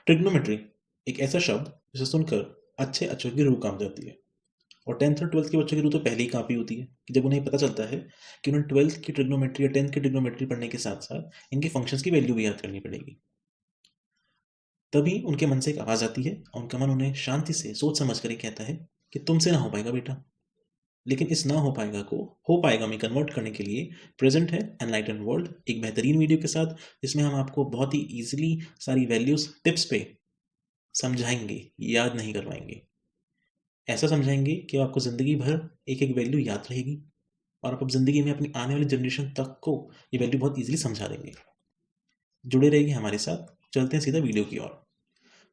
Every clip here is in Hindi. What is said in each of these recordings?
ट्रिग्नोमेट्री एक ऐसा शब्द जिसे सुनकर अच्छे अच्छों की रूह कांप जाती है। और 10th और 12th के बच्चों की रूह तो पहले ही कांपी होती है कि जब उन्हें पता चलता है कि उन्हें 12th की ट्रिग्नोमेट्री या 10th की ट्रिग्नोमेट्री पढ़ने के साथ साथ इनके फंक्शंस की वैल्यू भी याद करनी पड़ेगी। तभी उनके मन से एक आवाज़ आती है और उनका मन उन्हें शांति से सोच समझ कर ही कहता है कि तुमसे ना हो पाएगा बेटा। लेकिन इस ना हो पाएगा को हो पाएगा में कन्वर्ट करने के लिए प्रेजेंट है एनलाइटन वर्ल्ड एक बेहतरीन वीडियो के साथ, जिसमें हम आपको बहुत ही ईजिली सारी वैल्यूज टिप्स पे समझाएंगे, याद नहीं करवाएंगे। ऐसा समझाएंगे कि आपको ज़िंदगी भर एक एक वैल्यू याद रहेगी और आप ज़िंदगी में अपनी आने वाली जनरेशन तक को ये वैल्यू बहुत ईजिली समझा देंगे। जुड़े रहिए हमारे साथ, चलते हैं सीधा वीडियो की ओर।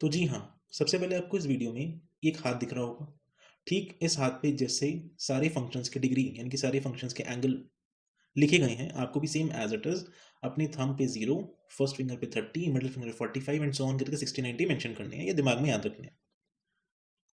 तो जी हाँ, सबसे पहले आपको इस वीडियो में एक हाथ दिख रहा होगा। ठीक इस हाथ पे जैसे सारे फंक्शंस के डिग्री यानी कि सारे फंक्शंस के एंगल लिखे गए हैं, आपको भी सेम एज इट इज अपने थंब पे 0, फर्स्ट फिंगर पे 30, middle finger 45 and so on करके 60 90 मेंशन करने हैं, ये दिमाग में याद रखने हैं।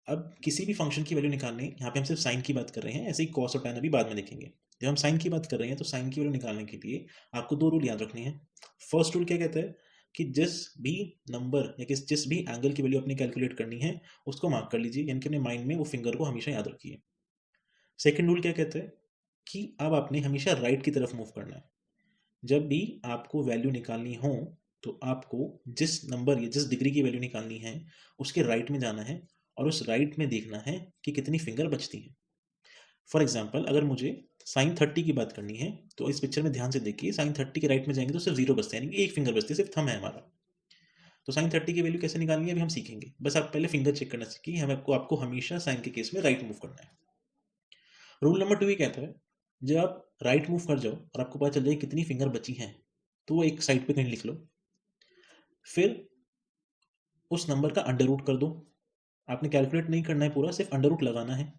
अब किसी भी फंक्शन की वैल्यू निकालने, यहाँ पे हम सिर्फ साइन की बात कर रहे हैं, ऐसे ही कॉस और टैन अभी बाद में देखेंगे। जब हम साइन की बात कर रहे हैं तो साइन की वैल्यू निकालने के लिए आपको दो रूल याद रखने हैं। फर्स्ट रूल क्या कहता है कि जिस भी नंबर या जिस भी एंगल की वैल्यू अपनी कैलकुलेट करनी है उसको मार्क कर लीजिए, यानी कि अपने माइंड में वो फिंगर को हमेशा याद रखिए। सेकेंड रूल क्या कहता है कि अब आपने हमेशा राइट की तरफ मूव करना है। जब भी आपको वैल्यू निकालनी हो तो आपको जिस नंबर या जिस डिग्री की वैल्यू निकालनी है उसके राइट में जाना है और उस राइट में देखना है कि कितनी फिंगर बचती है। फॉर एग्जाम्पल, अगर मुझे साइन 30 की बात करनी है तो इस पिक्चर में ध्यान से देखिए, साइन 30 के राइट में जाएंगे तो सिर्फ 0 बचता है, यानी कि एक फिंगर बचती है, सिर्फ थंब है हमारा। तो साइन 30 की वैल्यू कैसे निकालनी है अभी हम सीखेंगे, बस आप पहले फिंगर चेक करना सीखिए। हम आपको हमेशा साइन के केस में राइट मूव करना है। रूल नंबर 2 ये कहता है, जब आप राइट मूव कर जाओ और आपको पता चल जाए कितनी फिंगर बची हैं तो वो एक साइड पे कहीं लिख लो। फिर उस नंबर का अंडर रूट कर दो। आपने कैलकुलेट नहीं करना है पूरा, सिर्फ अंडर रूट लगाना है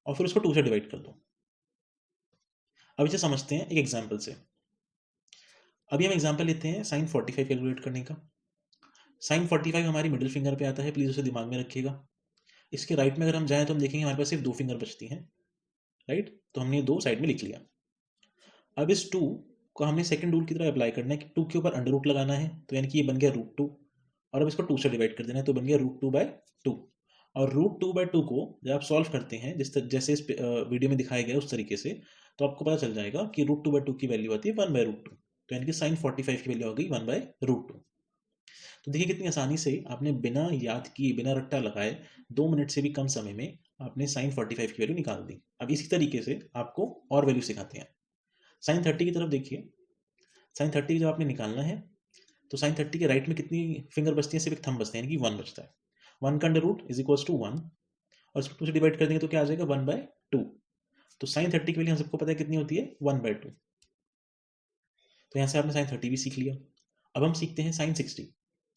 और फिर उसको 2 से डिवाइड कर दो। अब इसे समझते हैं एक एग्जाम्पल से। अभी हम एग्जाम्पल लेते हैं साइन 45 कैलकुलेट करने का। साइन 45 हमारी मिडिल फिंगर पे आता है, प्लीज उसे दिमाग में रखिएगा। इसके राइट में अगर हम जाएं तो हम देखेंगे हमारे पास सिर्फ 2 फिंगर बचती हैं। राइट, तो हमने 2 साइड में लिख लिया। अब इस 2 को हमने सेकंड रूल की तरह अप्लाई करना है कि 2 के ऊपर अंडर रूट लगाना है, तो यानी कि ये बन गया √2 और अब इसको 2 से डिवाइड कर देना है, तो बन गया √2/2। और √2/2 को जब आप सॉल्व करते हैं जैसे इस वीडियो में दिखाया गया उस तरीके से, तो आपको पता चल जाएगा कि √2/2 की वैल्यू आती है 1/√2। तो यानी कि साइन 45 की वैल्यू हो गई 1/√2। तो देखिए कितनी आसानी से आपने बिना याद किए, बिना रट्टा लगाए 2 मिनट से भी कम समय में आपने साइन 45 की वैल्यू निकाल दी। अब इसी तरीके से आपको और वैल्यू सिखाते हैं। साइन 30 की तरफ देखिए। साइन 30 जब आपने निकालना है तो साइन 30 के राइट में कितनी फिंगर बचती है, सिर्फ एक थंब बचता है, यानी कि 1 बचता है। 1 का under root is equals to 1 और इसको 2 से डिवाइड कर देंगे तो क्या आ जाएगा 1/2। तो साइन 30 की वैल्यू हम सबको पता है कितनी होती है 1/2। तो यहाँ से आपने साइन 30 भी सीख लिया। अब हम सीखते हैं साइन 60।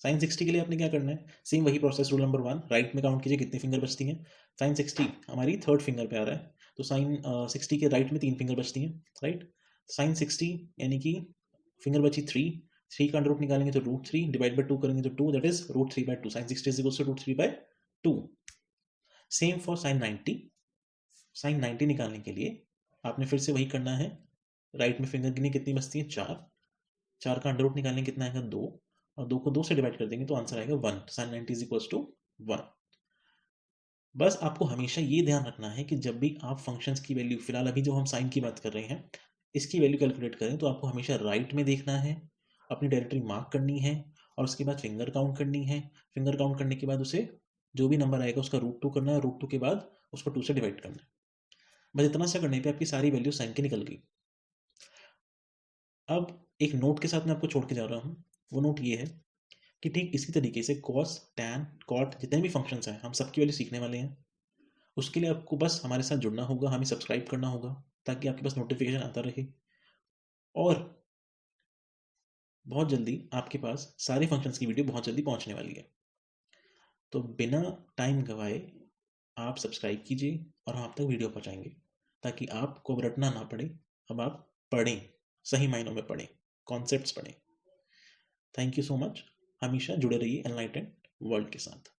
साइन 60 के लिए आपने क्या करना है, सेम वही प्रोसेस। रूल नंबर 1, राइट में काउंट कीजिए कितनी फिंगर बचती हैं। साइन 60 हमारी थर्ड फिंगर पे आ रहा है, तो साइन 60 के राइट में 3 फिंगर बचती हैं। राइट, साइन 60 यानी कि फिंगर बची 3। 3 का अंडर रूट निकालेंगे तो √3 डिवाइड बाई 2 करेंगे तो 2, that is √3/2। Sine 60 is equals to √3/2। Same for sine 90। Sine 90 निकालने के लिए आपने फिर से वही करना है। राइट में फिंगर गिनी कितनी बचती है 4। 4 का अंडर रूट निकालने कितना आएगा 2 और 2 को 2 से डिवाइड कर देंगे तो आंसर आएगा 1। Sine 90 is equals to 1। बस आपको हमेशा ये ध्यान रखना है कि जब भी आप फंक्शंस की वैल्यू, फिलहाल अभी जो हम साइन की बात कर रहे हैं, इसकी वैल्यू कैलकुलेट करें तो आपको हमेशा राइट में देखना है, अपनी डायरेक्टरी मार्क करनी है और उसके बाद फिंगर काउंट करनी है। फिंगर काउंट करने के बाद उसे जो भी नंबर आएगा उसका √2 करना है, √2 के बाद उसको 2 से डिवाइड करना है। बस इतना सा करने पे आपकी सारी वैल्यू साइन की निकल गई। अब एक नोट के साथ मैं आपको छोड़ के जा रहा हूँ। वो नोट ये है कि ठीक इसी तरीके से कॉस, टैन, कॉट जितने भी फंक्शंस हैं हम सबकी वैल्यू सीखने वाले हैं। उसके लिए आपको बस हमारे साथ जुड़ना होगा, हमें सब्सक्राइब करना होगा ताकि आपके पास नोटिफिकेशन आता रहे और बहुत जल्दी आपके पास सारे फंक्शंस की वीडियो बहुत जल्दी पहुंचने वाली है। तो बिना टाइम गवाए आप सब्सक्राइब कीजिए और हम आप तक वीडियो पहुंचाएंगे ताकि आपको अब रटना ना पड़े। अब आप पढ़ें, सही मायनों में पढ़ें, कॉन्सेप्ट्स पढ़ें। Thank you so much. हमेशा जुड़े रहिए एनलाइटेंड वर्ल्ड के साथ।